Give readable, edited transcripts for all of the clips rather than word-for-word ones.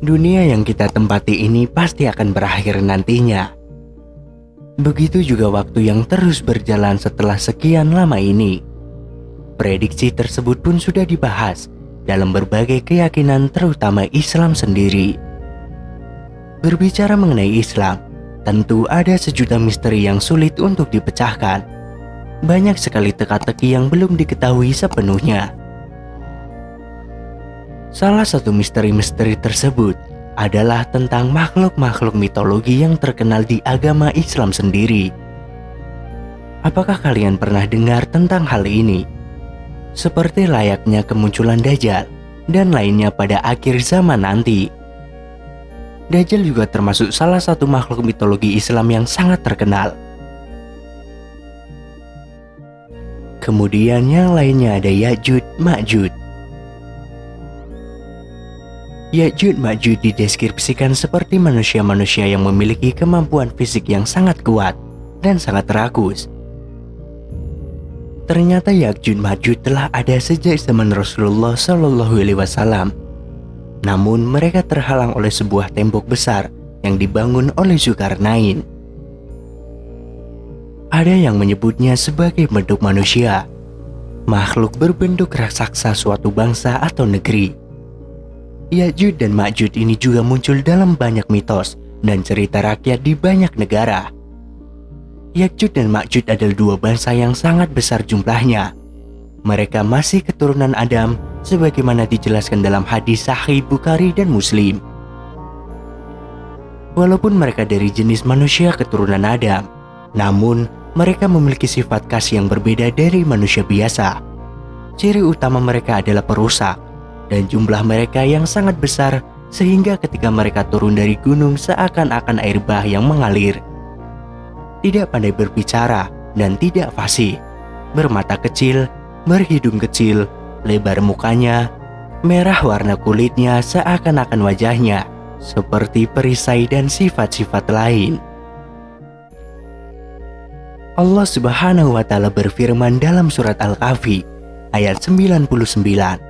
Dunia yang kita tempati ini pasti akan berakhir nantinya. Begitu juga waktu yang terus berjalan setelah sekian lama ini. Prediksi tersebut pun sudah dibahas dalam berbagai keyakinan, terutama Islam sendiri. Berbicara mengenai Islam, tentu ada sejuta misteri yang sulit untuk dipecahkan. Banyak sekali teka-teki yang belum diketahui sepenuhnya. Salah satu misteri-misteri tersebut adalah tentang makhluk-makhluk mitologi yang terkenal di agama Islam sendiri. Apakah kalian pernah dengar tentang hal ini? Seperti layaknya kemunculan Dajjal dan lainnya pada akhir zaman nanti. Dajjal juga termasuk salah satu makhluk mitologi Islam yang sangat terkenal. Kemudian yang lainnya ada Ya'juj Ma'juj. Ya'juj Ma'juj dideskripsikan seperti manusia-manusia yang memiliki kemampuan fisik yang sangat kuat dan sangat rakus. Ternyata Ya'juj Ma'juj telah ada sejak zaman Rasulullah SAW. Namun mereka terhalang oleh sebuah tembok besar yang dibangun oleh Zulkarnain. Ada yang menyebutnya sebagai bentuk manusia, makhluk berbentuk raksasa suatu bangsa atau negeri. Ya'juj dan Ma'juj ini juga muncul dalam banyak mitos dan cerita rakyat di banyak negara. Ya'juj dan Ma'juj adalah dua bangsa yang sangat besar jumlahnya. Mereka masih keturunan Adam sebagaimana dijelaskan dalam hadis Sahih Bukhari dan Muslim. Walaupun mereka dari jenis manusia keturunan Adam, namun mereka memiliki sifat khas yang berbeda dari manusia biasa. Ciri utama mereka adalah perusak, dan jumlah mereka yang sangat besar sehingga ketika mereka turun dari gunung seakan-akan air bah yang mengalir. Tidak pandai berbicara dan tidak fasih, bermata kecil, berhidung kecil, lebar mukanya, merah warna kulitnya seakan-akan wajahnya seperti perisai dan sifat-sifat lain. Allah Subhanahu wa Ta'ala berfirman dalam surat Al-Kahfi ayat 99.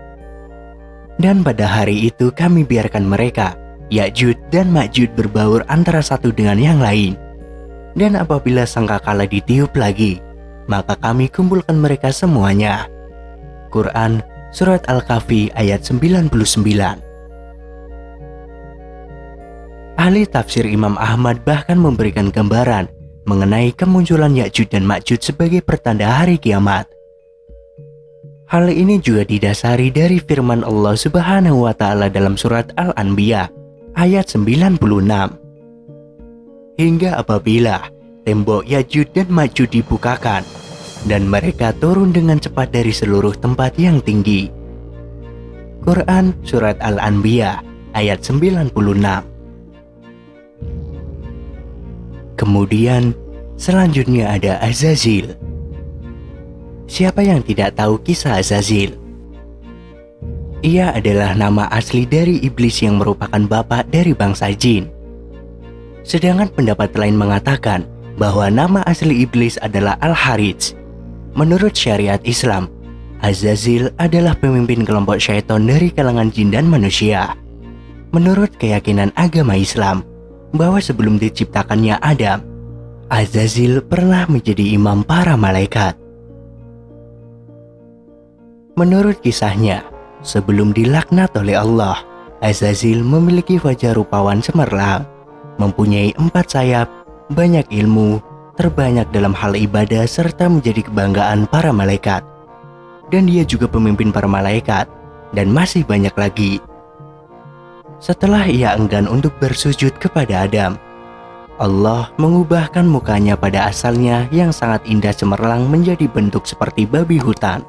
Dan pada hari itu kami biarkan mereka, Ya'juj dan Ma'juj berbaur antara satu dengan yang lain. Dan apabila sangkakala ditiup lagi, maka kami kumpulkan mereka semuanya. Quran Surat Al-Kahfi ayat 99. Ahli tafsir Imam Ahmad bahkan memberikan gambaran mengenai kemunculan Ya'juj dan Ma'juj sebagai pertanda hari kiamat. Hal ini juga didasari dari firman Allah Subhanahu wa Ta'ala dalam surat Al-Anbiya ayat 96. Hingga apabila tembok Ya'juj dan Ma'juj dibukakan dan mereka turun dengan cepat dari seluruh tempat yang tinggi. Quran Surat Al-Anbiya ayat 96. Kemudian selanjutnya ada Azazil. Siapa yang tidak tahu kisah Azazil? Ia adalah nama asli dari iblis yang merupakan bapak dari bangsa jin. Sedangkan pendapat lain mengatakan bahwa nama asli iblis adalah Al-Harits. Menurut syariat Islam, Azazil adalah pemimpin kelompok syaitan dari kalangan jin dan manusia. Menurut keyakinan agama Islam, bahwa sebelum diciptakannya Adam, Azazil pernah menjadi imam para malaikat. Menurut kisahnya, sebelum dilaknat oleh Allah, Azazil memiliki wajah rupawan cemerlang, mempunyai 4 sayap, banyak ilmu, terbanyak dalam hal ibadah serta menjadi kebanggaan para malaikat. Dan dia juga pemimpin para malaikat, dan masih banyak lagi. Setelah ia enggan untuk bersujud kepada Adam, Allah mengubahkan mukanya pada asalnya yang sangat indah cemerlang menjadi bentuk seperti babi hutan.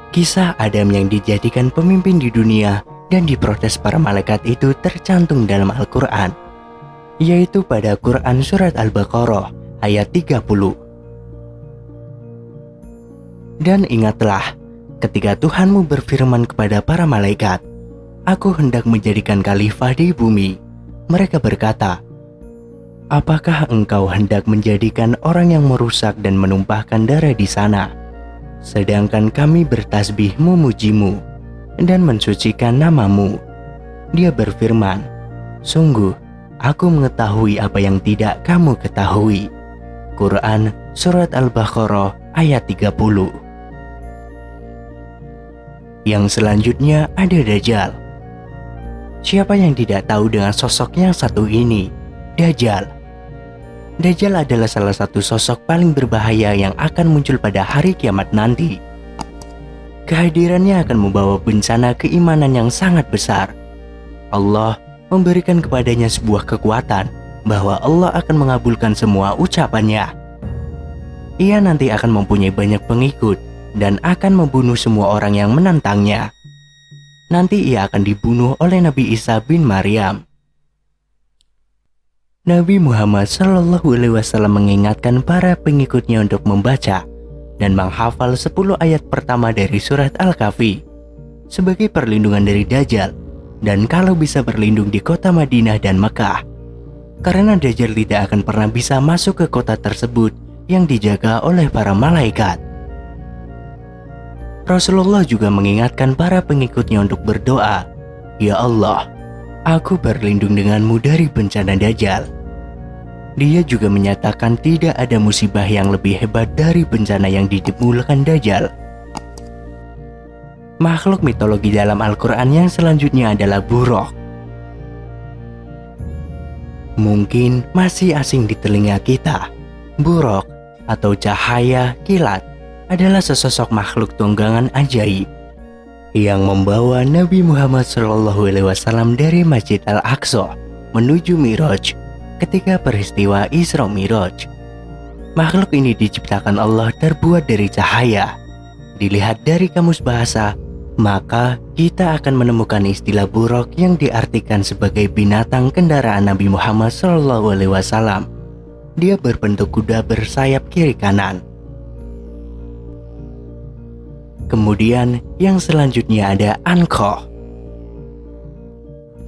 Kisah Adam yang dijadikan pemimpin di dunia dan diprotes para malaikat itu tercantum dalam Al-Quran, yaitu pada Quran Surat Al-Baqarah ayat 30. Dan ingatlah ketika Tuhanmu berfirman kepada para malaikat, Aku hendak menjadikan khalifah di bumi. Mereka berkata, Apakah engkau hendak menjadikan orang yang merusak dan menumpahkan darah di sana? Sedangkan kami bertasbih memujimu dan mensucikan namamu. Dia berfirman, "Sungguh, aku mengetahui apa yang tidak kamu ketahui." Quran Surat Al-Baqarah ayat 30. Yang selanjutnya ada Dajjal. Siapa yang tidak tahu dengan sosok yang satu ini? Dajjal. Dajjal adalah salah satu sosok paling berbahaya yang akan muncul pada hari kiamat nanti. Kehadirannya akan membawa bencana keimanan yang sangat besar. Allah memberikan kepadanya sebuah kekuatan bahwa Allah akan mengabulkan semua ucapannya. Ia nanti akan mempunyai banyak pengikut dan akan membunuh semua orang yang menentangnya. Nanti ia akan dibunuh oleh Nabi Isa bin Maryam. Nabi Muhammad SAW mengingatkan para pengikutnya untuk membaca dan menghafal 10 ayat pertama dari surat Al-Kahfi sebagai perlindungan dari Dajjal, dan kalau bisa berlindung di kota Madinah dan Mekah, karena Dajjal tidak akan pernah bisa masuk ke kota tersebut yang dijaga oleh para malaikat. Rasulullah juga mengingatkan para pengikutnya untuk berdoa, "Ya Allah, aku berlindung denganmu dari bencana Dajjal." Dia juga menyatakan tidak ada musibah yang lebih hebat dari bencana yang ditimbulkan Dajjal. Makhluk mitologi dalam Al-Quran yang selanjutnya adalah Buraq. Mungkin masih asing di telinga kita. Buraq atau cahaya kilat adalah sesosok makhluk tunggangan ajaib yang membawa Nabi Muhammad SAW dari Masjid Al-Aqsa menuju Mi'raj ketika peristiwa Isra Mi'raj. Makhluk ini diciptakan Allah terbuat dari cahaya. Dilihat dari kamus bahasa, maka kita akan menemukan istilah Buraq yang diartikan sebagai binatang kendaraan Nabi Muhammad SAW. Dia berbentuk kuda bersayap kiri kanan. Kemudian yang selanjutnya ada Anqah.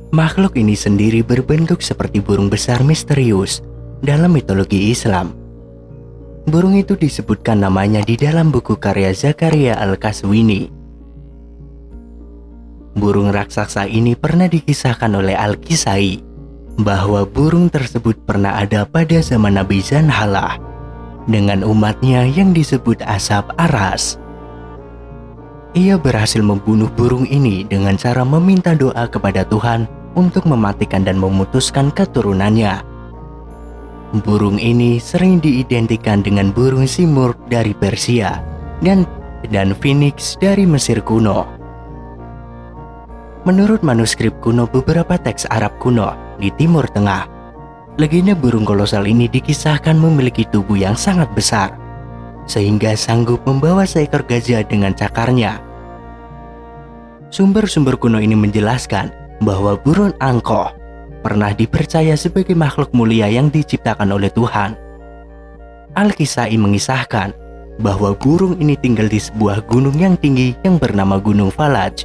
Makhluk ini sendiri berbentuk seperti burung besar misterius dalam mitologi Islam. Burung itu disebutkan namanya di dalam buku karya Zakaria Al-Qaswini. Burung raksasa ini pernah dikisahkan oleh Al-Kisai bahwa burung tersebut pernah ada pada zaman Nabi Zanhalah dengan umatnya yang disebut Ashab Aras. Ia berhasil membunuh burung ini dengan cara meminta doa kepada Tuhan untuk mematikan dan memutuskan keturunannya. Burung ini sering diidentikan dengan burung Simurg dari Persia dan Phoenix dari Mesir kuno. Menurut manuskrip kuno beberapa teks Arab kuno di Timur Tengah, legenda burung kolosal ini dikisahkan memiliki tubuh yang sangat besar, sehingga sanggup membawa seekor gajah dengan cakarnya. Sumber-sumber kuno ini menjelaskan bahwa burung Anqah pernah dipercaya sebagai makhluk mulia yang diciptakan oleh Tuhan. Al-Kisai mengisahkan bahwa burung ini tinggal di sebuah gunung yang tinggi yang bernama Gunung Falaj.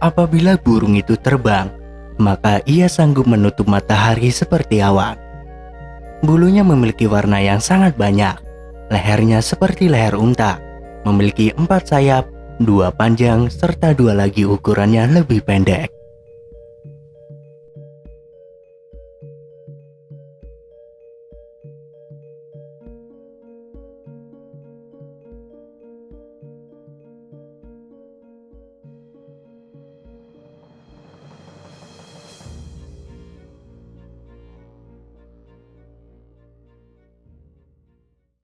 Apabila burung itu terbang, maka ia sanggup menutup matahari seperti awan. Bulunya memiliki warna yang sangat banyak. Lehernya seperti leher unta, memiliki 4 sayap, 2 panjang, serta 2 lagi ukurannya lebih pendek.